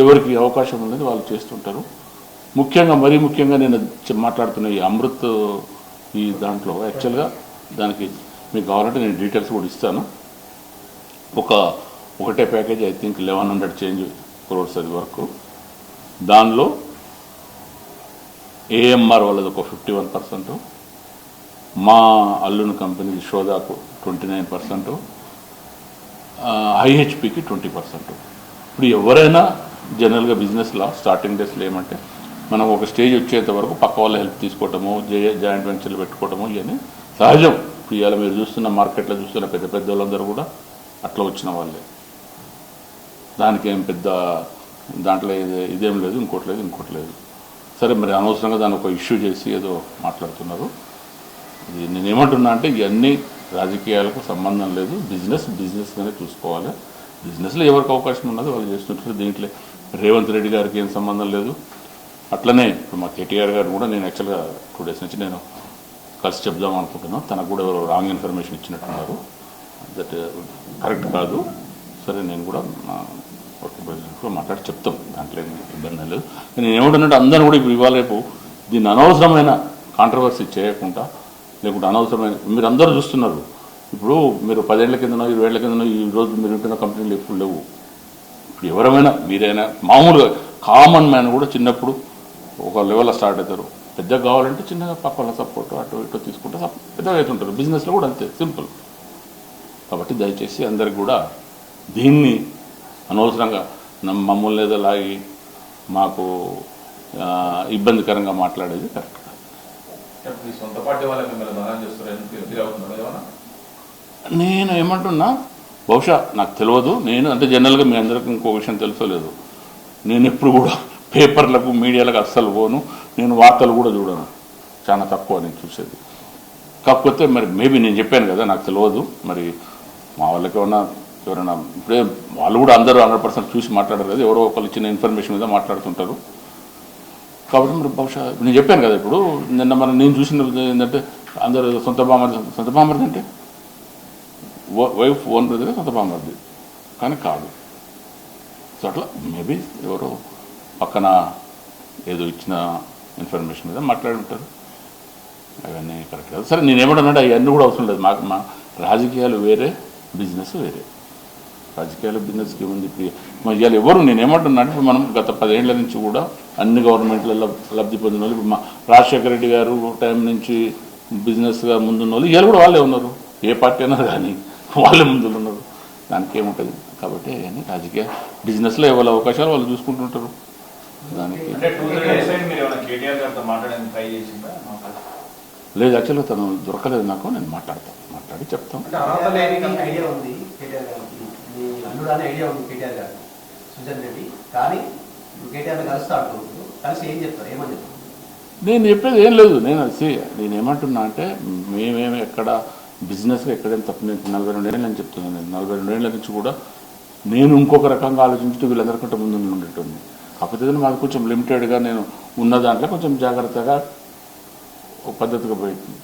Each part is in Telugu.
ఎవరికి అవకాశం ఉన్నది వాళ్ళు చేస్తుంటారు. ముఖ్యంగా మరీ ముఖ్యంగా నేను మాట్లాడుతున్న ఈ అమృత్ ఈ దాంట్లో యాక్చువల్గా దానికి మీకు కావాలంటే నేను డీటెయిల్స్ కూడా ఇస్తాను. ఒకటే package I think 1100 change crores అది వరకు. దానిలో ఏఎంఆర్ వాళ్ళది ఒక 51%, మా అల్లుని కంపెనీ షోదాకు 29%, ఐహెచ్పికి 20%. ఇప్పుడు ఎవరైనా జనరల్గా బిజినెస్లో స్టార్టింగ్ డేస్లో ఏమంటే మనం ఒక స్టేజ్ వచ్చేంత వరకు పక్క వాళ్ళ హెల్ప్ తీసుకోవటము, జాయింట్ వెంచర్లు పెట్టుకోవటము ఇవన్నీ సహజం. ఇప్పుడు ఇవాళ మీరు చూస్తున్న మార్కెట్లో చూస్తున్న పెద్ద పెద్ద వాళ్ళందరూ కూడా అట్లా వచ్చిన వాళ్ళే. దానికి ఏం పెద్ద దాంట్లో ఇదేం లేదు, ఇంకోటి లేదు. సరే, మరి అనవసరంగా దాన్ని ఒక ఇష్యూ చేసి ఏదో మాట్లాడుతున్నారు. ఇది నేనేమంటున్నా అంటే ఇవన్నీ రాజకీయాలకు సంబంధం లేదు. బిజినెస్గానే చూసుకోవాలి. బిజినెస్లో ఎవరికి అవకాశం ఉన్నదో వాళ్ళు చేస్తుంటారు. దీంట్లో రేవంత్ రెడ్డి గారికి ఏం సంబంధం లేదు. అట్లనే ఇప్పుడు మా కేటీఆర్ గారు కూడా నేను యాక్చువల్గా 2 days నుంచి నేను కలిసి చెప్దాం అనుకుంటున్నాను. తనకు కూడా ఎవరు రాంగ్ ఇన్ఫర్మేషన్ ఇచ్చినట్టున్నారు. దట్ కరెక్ట్ కాదు. సరే, నేను కూడా వర్కింగ్ ప్రెసిడెంట్ కూడా మాట్లాడి చెప్తాం. దాంట్లో ఇబ్బంది లేదు. నేను ఏమంటున్నట్టు అందరూ కూడా ఇప్పుడు ఇవాళ రేపు దీన్ని అనవసరమైన కాంట్రవర్సీ చేయకుండా, లేకుంటే అనవసరమైన మీరు అందరూ చూస్తున్నారు. ఇప్పుడు మీరు 10 ఏళ్ల కిందనో 20 ఏళ్ల కిందనో ఈ రోజు మీరు ఉంటున్న కంపెనీలు ఎప్పుడు లేవు. ఇప్పుడు ఎవరైనా మీరైనా మామూలుగా కామన్ మ్యాన్ కూడా చిన్నప్పుడు ఒక లెవెల్లో స్టార్ట్ అవుతారు. పెద్దగా కావాలంటే చిన్నగా పక్కన సపోర్ట్ అటు ఇటు తీసుకుంటే పెద్దగా అవుతుంటారు. బిజినెస్లో కూడా అంతే సింపుల్. కాబట్టి దయచేసి అందరికి కూడా దీన్ని అనవసరంగా మమ్మల్ని ఏదో లాగి మాకు ఇబ్బందికరంగా మాట్లాడేది కరెక్ట్ కాదు. నేను ఏమంటున్నా, బహుశా నాకు తెలియదు. నేను అంటే జనరల్గా మీ అందరికీ ఇంకో విషయం తెలుసలేదు, నేను ఎప్పుడు కూడా పేపర్లకు మీడియాలకు అస్సలు పోను. నేను వార్తలు కూడా చూడను, చాలా తక్కువ నేను చూసేది. కాకపోతే మరి మేబీ నేను చెప్పాను కదా, నాకు తెలియదు. మరి మా వాళ్ళకి ఎవరైనా ఇప్పుడే వాళ్ళు కూడా అందరూ 100% చూసి మాట్లాడరు కదా, ఎవరో ఒకళ్ళు ఇచ్చిన ఇన్ఫర్మేషన్ మీద మాట్లాడుతుంటారు. కాబట్టి మరి బహుశా నేను చెప్పాను కదా, ఇప్పుడు నిన్న నేను చూసిన ఏంటంటే అందరూ సొంత బామర్ది అంటే వైఫ్ ఓన్ బ్రదర్ సొంత బామర్ది కానీ కాదు. సో అట్లా మేబీ ఎవరో పక్కన ఏదో ఇచ్చిన ఇన్ఫర్మేషన్ మీద మాట్లాడి ఉంటారు. అవన్నీ కరెక్ట్ కాదు. సరే, నేనేమంటానంటే అవన్నీ కూడా అవసరం లేదు. మా రాజకీయాలు వేరే, బిజినెస్ వేరే. రాజకీయాలు బిజినెస్కి ఏముంది? ఇప్పుడు ఇవాళ ఎవరు నేనేమంటున్నా అంటే ఇప్పుడు మనం గత 10 ఏళ్ల నుంచి కూడా అన్ని గవర్నమెంట్లలో లబ్ధి పొందిన వాళ్ళు, ఇప్పుడు మా రాజశేఖర రెడ్డి గారు టైం నుంచి బిజినెస్గా ముందున్న వాళ్ళు ఇవాళ కూడా వాళ్ళే ఉన్నారు. ఏ పార్టీ అయినా కానీ వాళ్ళే ముందులో ఉన్నారు. దానికి ఏముంటుంది? కాబట్టి అవన్నీ రాజకీయ బిజినెస్లో ఎవరి అవకాశాలు వాళ్ళు చూసుకుంటుంటారు. దానికి లేదు, యాక్చువల్గా తను దొరకలేదు నాకు. నేను మాట్లాడి చెప్తాం. నేను చెప్పేది ఏం లేదు. నేనేమంటున్నా అంటే మేమేమి ఎక్కడ బిజినెస్గా ఎక్కడైనా తప్పు. నేను 42 ఏళ్ళు అని చెప్తున్నాను. నేను 42 ఏళ్ళ నుంచి కూడా నేను ఇంకొక రకంగా ఆలోచించుతూ వీళ్ళందరికంటే ముందు ఉండేటోంది. కాకపోతే మాది కొంచెం లిమిటెడ్గా నేను ఉన్న దాంట్లో కొంచెం జాగ్రత్తగా పద్ధతిగా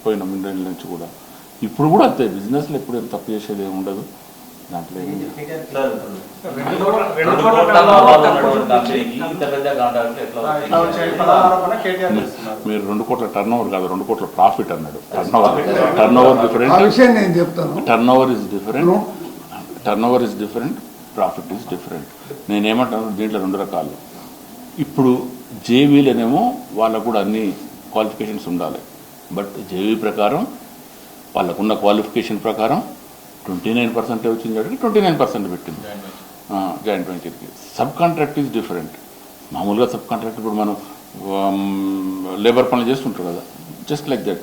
పోయినాం 2 ఏళ్ళ నుంచి కూడా. ఇప్పుడు కూడా అంతే. బిజినెస్లో ఎప్పుడు ఏం తప్పు చేసేది ఏమి ఉండదు. దాంట్లో మీరు 2 కోట్ల టర్న్ ఓవర్ కాదు, 2 కోట్ల ప్రాఫిట్ అన్నాడు. Turnover different, turnover is different, profit is different. నేనేమంటాను, దీంట్లో 2 రకాలు. ఇప్పుడు జేవీలనేమో వాళ్ళకు కూడా అన్ని క్వాలిఫికేషన్స్ ఉండాలి. బట్ జేవీ ప్రకారం వాళ్ళకున్న క్వాలిఫికేషన్ ప్రకారం 29% వచ్చింది కాబట్టి 29% పెట్టింది జాయింట్ వెంచర్కి. Sub contract is different. మామూలుగా సబ్ కాంట్రాక్ట్ ఇప్పుడు మనం లేబర్ పనులు చేస్తుంటారు కదా, జస్ట్ లైక్ దట్.